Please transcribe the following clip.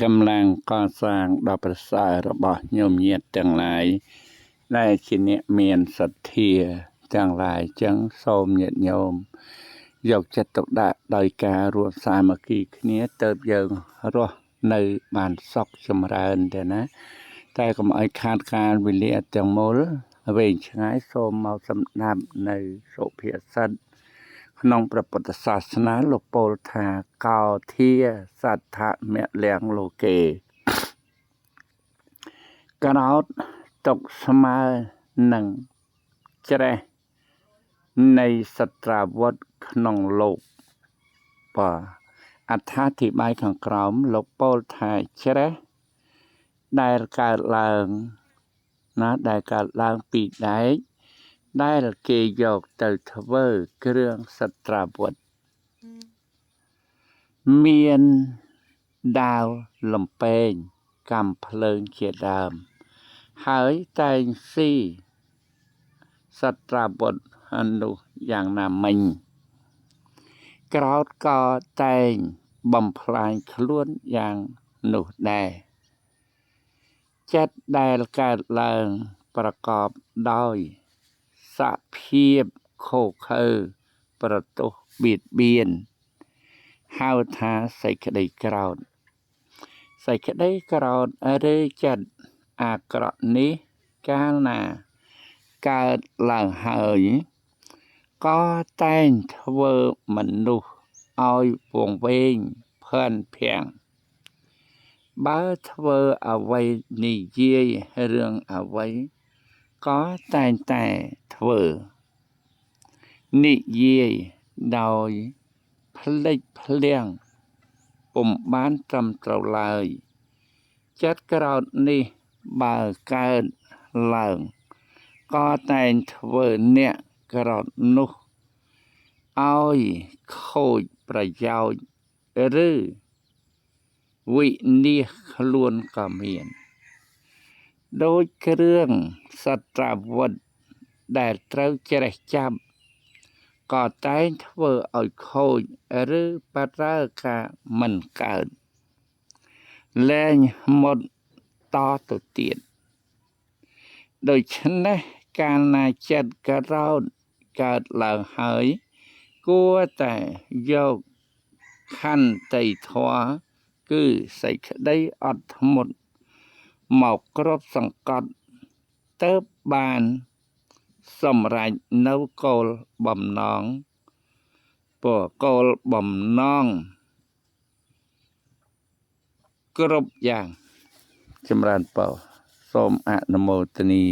កម្លាំងកសាងដ៏ប្រសើររបស់ញោមញាតិទាំងឡាយដែលជាអ្នកមានសទ្ធាទាំងឡាយចឹងសូមញាតិញោមយកចិត្តទុកដាក់ដោយការរួមសាមគ្គីគ្នាទៅយើងរស់នៅបានសុខចម្រើនទេណាតែកុំឲ្យខាតកាលវេលាទាំងមូលវែងឆ្ងាយសូមមកសម្ដាប់នៅសុភាសិតក្នុងព្រះពុទ្ធសាសនាលោកពោលថាកោធាសដ្ឋមៈលៀងលោកេក្រោតຕົកស្មើនឹងច្រេះនៃសត្រាវុធក្នុងលោកបាទអត្ថាធិប្បាយខាងក្រោមលោកពោលថាច្រេះដែលកើតឡើងដែលកើតឡើងពីដែកដែលគេយកទៅធ្វើគ្រឿងសត្រាវុធមានដាវលំពែងកំភ្លើងជាដើមហើយតែងស៊ីសត្រាវុធនោះយ៉ាងណាមិញក្រោតក៏តែងបំផ្លាញខ្លួនយ៉ាងនោះដែរចិត្តដែលកើតឡើងប្រកបដោយសភាពខូខើប្រទោសបៀតបៀនហៅថាសេចក្តីក្រោធសេចក្តីក្រោធឬចិត្តអាក្រក់នេះកាលណាកើតឡើងហើយក៏តែងធ្វើមនុស្សឲ្យវង្វេងភ័ន្តភាំងបើធ្វើអ្វីនិយាយរឿងអ្វីក៏តែងតែធ្វើនិយាយដោយភ្លេចភ្លាំងពុំបានត្រឹមត្រូវឡើយចិត្តក្រោធនេះបើកើតឡើងក៏តែងធ្វើអ្នកក្រោធនោះឲ្យខូចប្រយោជន៍ឬវិនាសខ្លួនក៏មានដូចគ្រឿងសត្រាវុធដែលត្រូវច្រេះចាប់ក៏តែងធ្វើឲ្យខូចឬបរើការមិនកើតលែងមុតតទៅទៀតដូច្នេះកាលណាចិត្តក្រោធកើតឡើងហើយគួរតែយកខន្តីធម៌គឺសេចក្តីអត់ធ្មត់មកគ្របសង្កត់ទៅបានសម្រេចនៅគោលបំណងគ្រប់យ៉ាងចម្រើនពរសូមអនុមោទនា